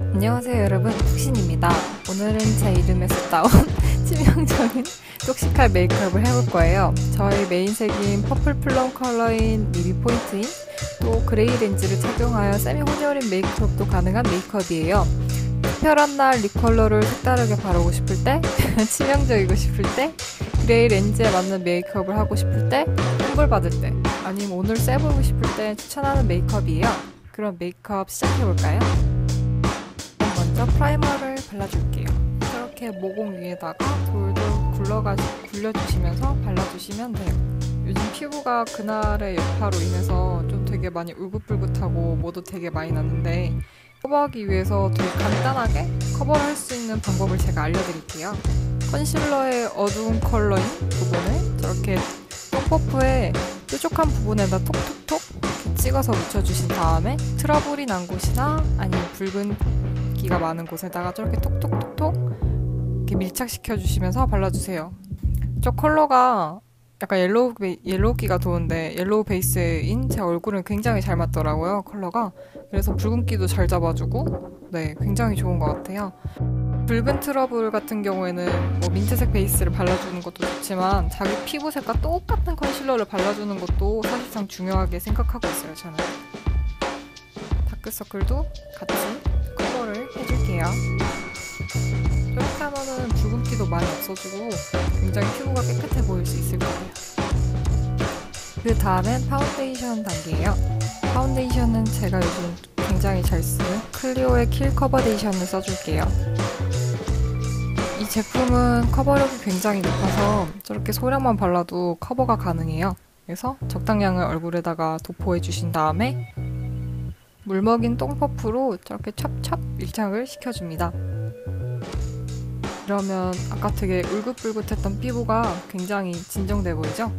안녕하세요 여러분, 푹신입니다. 오늘은 제 이름에서 따온 치명적인 똑식할 메이크업을 해볼 거예요. 저의 메인색인 퍼플 플럼 컬러인 니비 포인트인 또 그레이 렌즈를 착용하여 세미 혼혈인 메이크업도 가능한 메이크업이에요. 특별한 날 립 컬러를 색다르게 바르고 싶을 때, 치명적이고 싶을 때, 그레이 렌즈에 맞는 메이크업을 하고 싶을 때, 선물받을 때, 아니면 오늘 세 보이고 싶을 때 추천하는 메이크업이에요. 그럼 메이크업 시작해볼까요? 먼저 프라이머를 발라줄게요. 이렇게 모공 위에다가 돌돌 굴려주시면서 발라주시면 돼요. 요즘 피부가 그날의 여파로 인해서 좀 되게 많이 울긋불긋하고 모도 되게 많이 났는데 커버하기 위해서 되게 간단하게 커버를 할 수 있는 방법을 제가 알려드릴게요. 컨실러의 어두운 컬러인 부분을 저렇게 똥퍼프의 뾰족한 부분에다 톡톡톡 찍어서 묻혀주신 다음에 트러블이 난 곳이나 아니면 붉은기가 많은 곳에다가 저렇게 톡톡톡톡 이렇게 밀착시켜주시면서 발라주세요. 저 컬러가 약간 옐로우기가 도는데 옐로우 베이스인 제 얼굴은 굉장히 잘 맞더라고요, 컬러가. 그래서 붉은기도 잘 잡아주고 네, 굉장히 좋은 것 같아요. 붉은 트러블 같은 경우에는 뭐 민트색 베이스를 발라주는 것도 좋지만 자기 피부색과 똑같은 컨실러를 발라주는 것도 사실상 중요하게 생각하고 있어요, 저는. 다크서클도 같이 커버를 해줄게요. 이렇게 하면은 붉은기도 많이 없어지고 굉장히 피부가 깨끗해 보일 수 있을 거예요. 그 다음엔 파운데이션 단계예요. 파운데이션은 제가 요즘 굉장히 잘 쓰는 클리오의 킬 커버데이션을 써줄게요. 이 제품은 커버력이 굉장히 높아서 저렇게 소량만 발라도 커버가 가능해요. 그래서 적당량을 얼굴에다가 도포해 주신 다음에 물먹인 똥퍼프로 저렇게 찹찹 밀착을 시켜줍니다. 그러면 아까 되게 울긋불긋했던 피부가 굉장히 진정돼 보이죠?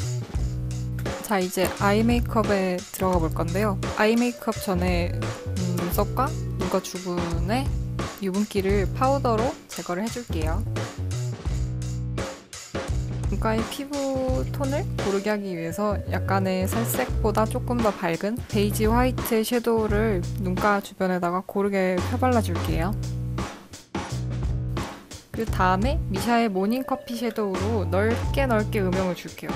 자, 이제 아이 메이크업에 들어가 볼 건데요. 아이 메이크업 전에 눈썹과 눈가 주변에 유분기를 파우더로 제거를 해줄게요. 눈가의 피부 톤을 고르게 하기 위해서 약간의 살색보다 조금 더 밝은 베이지 화이트 섀도우를 눈가 주변에다가 고르게 펴발라줄게요. 그 다음에 미샤의 모닝 커피 섀도우로 넓게 음영을 줄게요.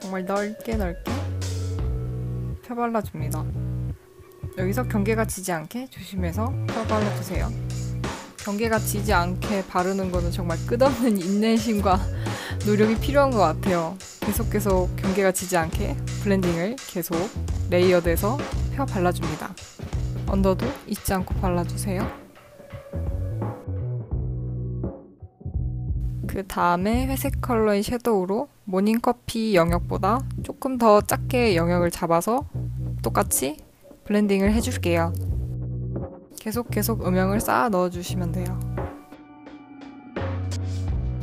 정말 넓게 펴발라줍니다. 여기서 경계가 지지 않게 조심해서 펴발라주세요. 경계가 지지 않게 바르는 거는 정말 끝없는 인내심과 노력이 필요한 것 같아요. 계속 경계가 지지 않게 블렌딩을 계속 레이어드해서 펴 발라줍니다. 언더도 잊지 않고 발라주세요. 그 다음에 회색 컬러의 섀도우로 모닝커피 영역보다 조금 더 작게 영역을 잡아서 똑같이 블렌딩을 해줄게요. 계속 음영을 쌓아 넣어주시면 돼요.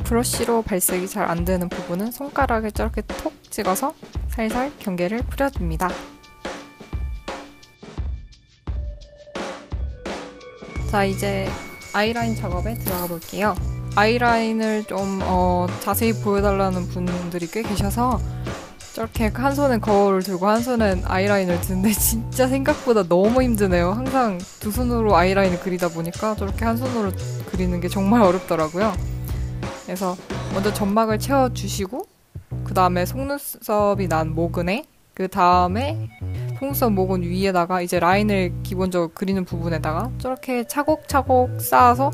브러쉬로 발색이 잘 안되는 부분은 손가락에 저렇게 톡 찍어서 살살 경계를 뿌려줍니다. 자, 이제 아이라인 작업에 들어가 볼게요. 아이라인을 좀 자세히 보여달라는 분들이 꽤 계셔서 저렇게 한 손엔 거울을 들고 한 손엔 아이라인을 드는데 진짜 생각보다 너무 힘드네요. 항상 두 손으로 아이라인을 그리다 보니까 저렇게 한 손으로 그리는 게 정말 어렵더라고요. 그래서 먼저 점막을 채워주시고 그 다음에 속눈썹이 난 모근에 그 다음에 속눈썹 모근 위에다가 이제 라인을 기본적으로 그리는 부분에다가 저렇게 차곡차곡 쌓아서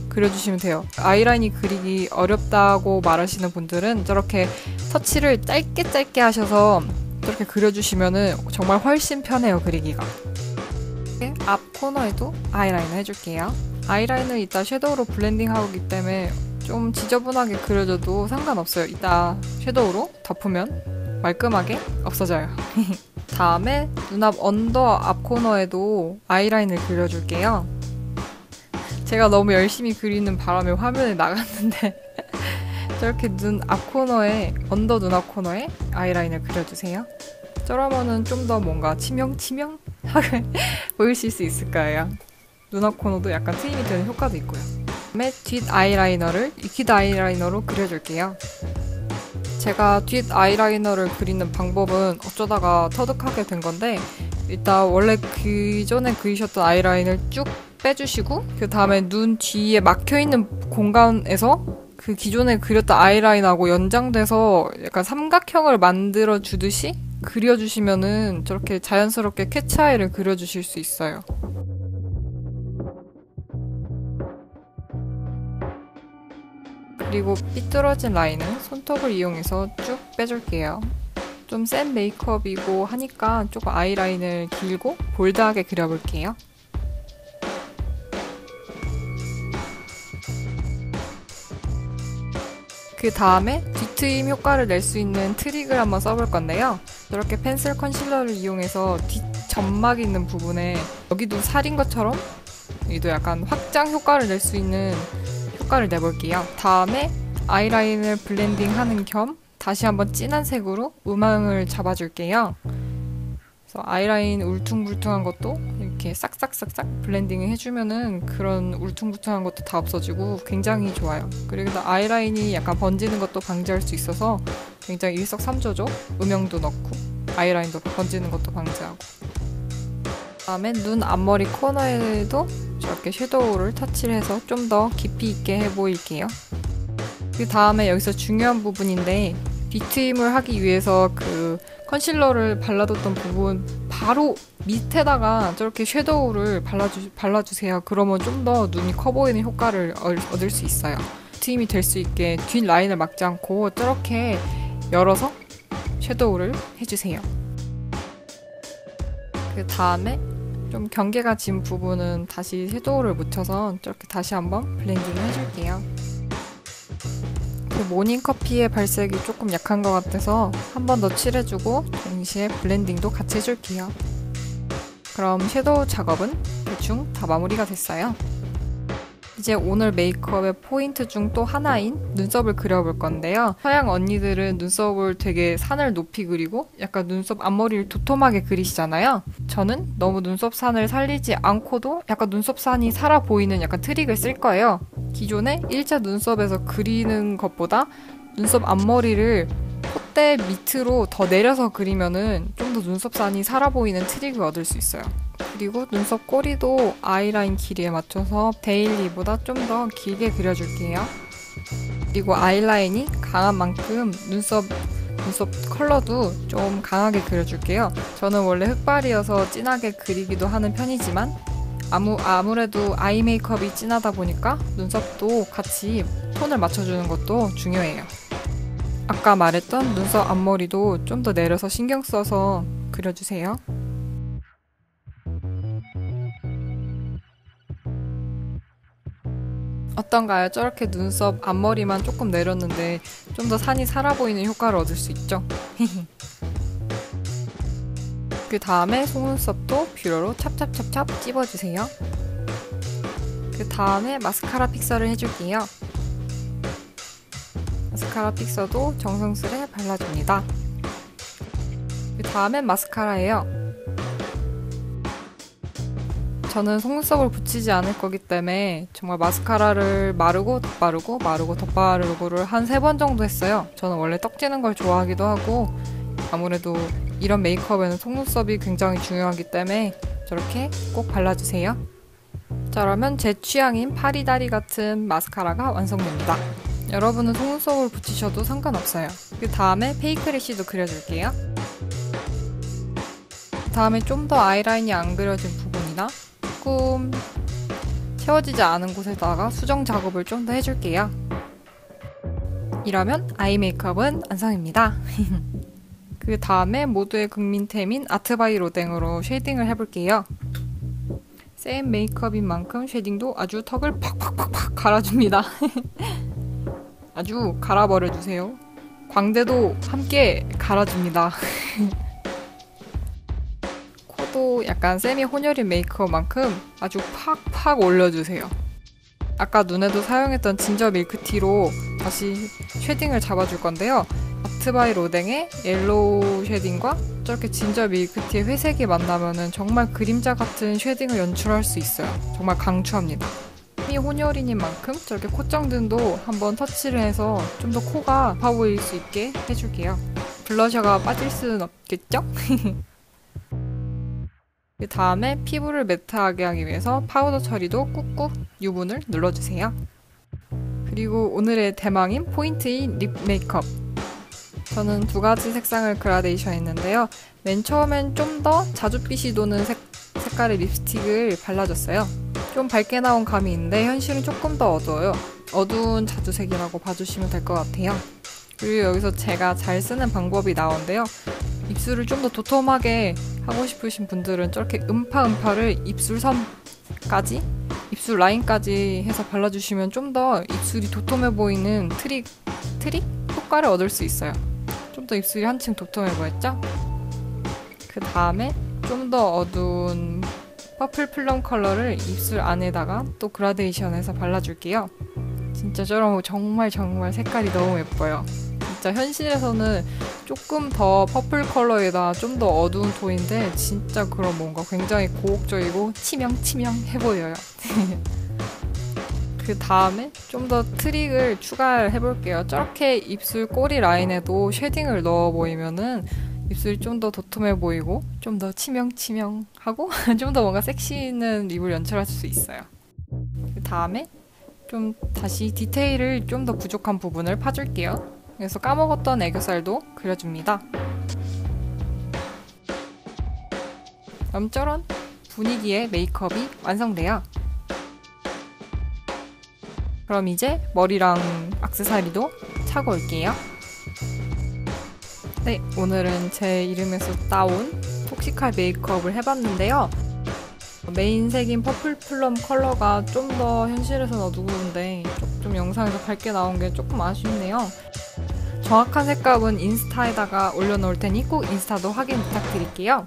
그려주시면 돼요. 아이라인이 그리기 어렵다고 말하시는 분들은 저렇게 터치를 짧게 하셔서 저렇게 그려주시면은 정말 훨씬 편해요, 그리기가. 앞 코너에도 아이라인을 해줄게요. 아이라인을 이따 섀도우로 블렌딩하기 때문에 좀 지저분하게 그려줘도 상관없어요. 이따 섀도우로 덮으면 말끔하게 없어져요. 다음에 눈앞 언더 앞 코너에도 아이라인을 그려줄게요. 제가 너무 열심히 그리는 바람에 화면에 나갔는데 저렇게 눈 앞 코너에, 언더 눈 앞 코너에 아이라인을 그려주세요. 저러면은 좀 더 뭔가 치명하게 보이실 수 있을 거예요. 눈 앞 코너도 약간 트임이 되는 효과도 있고요. 그다음에 뒷 아이라이너를 리퀴드 아이라이너로 그려줄게요. 제가 뒷 아이라이너를 그리는 방법은 어쩌다가 터득하게 된 건데 일단 원래 기존에 그리셨던 아이라인을 쭉 빼주시고 그 다음에 눈 뒤에 막혀있는 공간에서 그 기존에 그렸던 아이라인하고 연장돼서 약간 삼각형을 만들어 주듯이 그려주시면은 저렇게 자연스럽게 캣츠아이를 그려주실 수 있어요. 그리고 삐뚤어진 라인은 손톱을 이용해서 쭉 빼줄게요. 좀 센 메이크업이고 하니까 조금 아이라인을 길고 볼드하게 그려볼게요. 그 다음에 뒤트임 효과를 낼 수 있는 트릭을 한번 써볼 건데요. 이렇게 펜슬 컨실러를 이용해서 뒷점막 있는 부분에 여기도 살인 것처럼 여기도 약간 확장 효과를 낼 수 있는 효과를 내볼게요. 다음에 아이라인을 블렌딩하는 겸 다시 한번 진한 색으로 음영을 잡아줄게요. 그래서 아이라인 울퉁불퉁한 것도 이렇게 싹싹싹싹 블렌딩을 해주면은 그런 울퉁불퉁한 것도 다 없어지고 굉장히 좋아요. 그리고 아이라인이 약간 번지는 것도 방지할 수 있어서 굉장히 일석삼조죠. 음영도 넣고 아이라인도 번지는 것도 방지하고. 다음에 눈 앞머리 코너에도 저렇게 섀도우를 터치를 해서 좀 더 깊이 있게 해보일게요. 그 다음에 여기서 중요한 부분인데 뒤트임을 하기 위해서 그 컨실러를 발라뒀던 부분 바로 밑에다가 저렇게 섀도우를 발라주세요. 그러면 좀 더 눈이 커 보이는 효과를 얻을 수 있어요. 트임이 될 수 있게 뒷 라인을 막지 않고 저렇게 열어서 섀도우를 해주세요. 그 다음에 좀 경계가 진 부분은 다시 섀도우를 묻혀서 저렇게 다시 한번 블렌딩을 해줄게요. 그 모닝커피의 발색이 조금 약한 것 같아서 한 번 더 칠해주고 동시에 블렌딩도 같이 해줄게요. 그럼 섀도우 작업은 대충 다 마무리가 됐어요. 이제 오늘 메이크업의 포인트 중 또 하나인 눈썹을 그려볼 건데요. 서양 언니들은 눈썹을 되게 산을 높이 그리고 약간 눈썹 앞머리를 도톰하게 그리시잖아요. 저는 너무 눈썹 산을 살리지 않고도 약간 눈썹 산이 살아 보이는 약간 트릭을 쓸 거예요. 기존에 일자 눈썹에서 그리는 것보다 눈썹 앞머리를 콧대 밑으로 더 내려서 그리면은 좀 더 눈썹 산이 살아 보이는 트릭을 얻을 수 있어요. 그리고 눈썹 꼬리도 아이라인 길이에 맞춰서 데일리보다 좀 더 길게 그려줄게요. 그리고 아이라인이 강한 만큼 눈썹 컬러도 좀 강하게 그려줄게요. 저는 원래 흑발이어서 진하게 그리기도 하는 편이지만 아무래도 아이 메이크업이 진하다 보니까 눈썹도 같이 톤을 맞춰주는 것도 중요해요. 아까 말했던 눈썹 앞머리도 좀 더 내려서 신경 써서 그려주세요. 어떤가요? 저렇게 눈썹 앞머리만 조금 내렸는데 좀 더 산이 살아 보이는 효과를 얻을 수 있죠? 그 다음에 속눈썹도 뷰러로 찹찹찹찹 찝어주세요. 그 다음에 마스카라 픽서를 해줄게요. 마스카라 픽서도 정성스레 발라줍니다. 그 다음엔 마스카라예요. 저는 속눈썹을 붙이지 않을 거기 때문에 정말 마스카라를 마르고 덧바르고 마르고 덧바르고를 한 3번 정도 했어요. 저는 원래 떡지는 걸 좋아하기도 하고 아무래도 이런 메이크업에는 속눈썹이 굉장히 중요하기 때문에 저렇게 꼭 발라주세요. 자, 그러면 제 취향인 파리다리 같은 마스카라가 완성됩니다. 여러분은 속눈썹을 붙이셔도 상관없어요. 그 다음에 페이크 래쉬도 그려줄게요. 그 다음에 좀 더 아이라인이 안 그려진 부분이나 조금 채워지지 않은 곳에다가 수정 작업을 좀 더 해줄게요. 이러면 아이 메이크업은 완성입니다. 그 다음에 모두의 국민템인 아트바이 로댕으로 쉐이딩을 해볼게요. 세임 메이크업인 만큼 쉐딩도 아주 턱을 팍팍팍팍 갈아줍니다. 아주 갈아버려주세요. 광대도 함께 갈아줍니다. 코도 약간 세미 혼혈인 메이크업만큼 아주 팍팍 올려주세요. 아까 눈에도 사용했던 진저 밀크티로 다시 쉐딩을 잡아줄 건데요. 아트바이 로댕의 옐로우 쉐딩과 저렇게 진저 밀크티의 회색이 만나면은 정말 그림자 같은 쉐딩을 연출할 수 있어요. 정말 강추합니다. 세미 혼혈인인 만큼 저렇게 콧정등도 한번 터치를 해서 좀 더 코가 아파 보일 수 있게 해줄게요. 블러셔가 빠질 수는 없겠죠? 그 다음에 피부를 매트하게 하기 위해서 파우더 처리도 꾹꾹 유분을 눌러주세요. 그리고 오늘의 대망인 포인트인 립 메이크업. 저는 두 가지 색상을 그라데이션 했는데요. 맨 처음엔 좀 더 자줏빛이 도는 색깔의 립스틱을 발라줬어요. 좀 밝게 나온 감이 있는데 현실은 조금 더 어두워요. 어두운 자주색이라고 봐주시면 될 것 같아요. 그리고 여기서 제가 잘 쓰는 방법이 나오는데요. 입술을 좀 더 도톰하게 하고 싶으신 분들은 저렇게 음파를 입술선까지, 입술 라인까지 해서 발라주시면 좀 더 입술이 도톰해 보이는 트릭 효과를 얻을 수 있어요. 좀 더 입술이 한층 도톰해 보였죠? 그 다음에 좀 더 어두운 퍼플 플럼 컬러를 입술 안에다가 또 그라데이션해서 발라줄게요. 진짜 저런 정말 색깔이 너무 예뻐요. 진짜 현실에서는 조금 더 퍼플 컬러에다 좀 더 어두운 톤인데 진짜 그런 뭔가 굉장히 고혹적이고 치명해 보여요. 그 다음에 좀 더 트릭을 추가를 해볼게요. 저렇게 입술 꼬리 라인에도 쉐딩을 넣어 보이면은 입술이 좀 더 도톰해 보이고 좀 더 치명하고 좀 더 뭔가 섹시 있는 립을 연출할 수 있어요. 그 다음에 좀 다시 디테일을 좀 더 부족한 부분을 파줄게요. 그래서 까먹었던 애교살도 그려줍니다. 그럼 저런 분위기의 메이크업이 완성돼요. 그럼 이제 머리랑 액세서리도 차고 올게요. 네, 오늘은 제 이름에서 따온 톡시칼 메이크업을 해봤는데요. 메인 색인 퍼플 플럼 컬러가 좀 더 현실에선 어두운데 좀 영상에서 밝게 나온 게 조금 아쉽네요. 정확한 색감은 인스타에다가 올려놓을 테니 꼭 인스타도 확인 부탁드릴게요.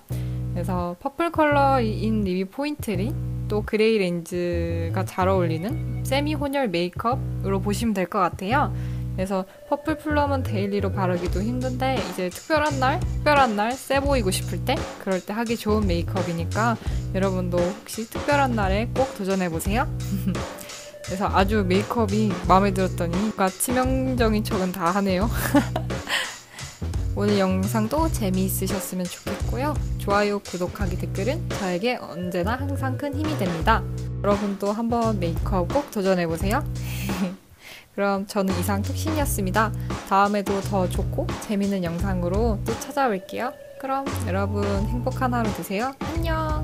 그래서 퍼플 컬러인 립이 포인트린 또 그레이 렌즈가 잘 어울리는 세미 혼혈 메이크업으로 보시면 될 것 같아요. 그래서 퍼플 플럼은 데일리로 바르기도 힘든데 이제 특별한 날 세 보이고 싶을 때 그럴 때 하기 좋은 메이크업이니까 여러분도 혹시 특별한 날에 꼭 도전해보세요. 그래서 아주 메이크업이 마음에 들었더니 뭔가 치명적인 척은 다 하네요. 오늘 영상도 재미있으셨으면 좋겠고요. 좋아요, 구독하기, 댓글은 저에게 언제나 항상 큰 힘이 됩니다. 여러분도 한번 메이크업 꼭 도전해보세요. 그럼 저는 이상 톡신이었습니다. 다음에도 더 좋고 재밌는 영상으로 또 찾아올게요. 그럼 여러분 행복한 하루 되세요. 안녕!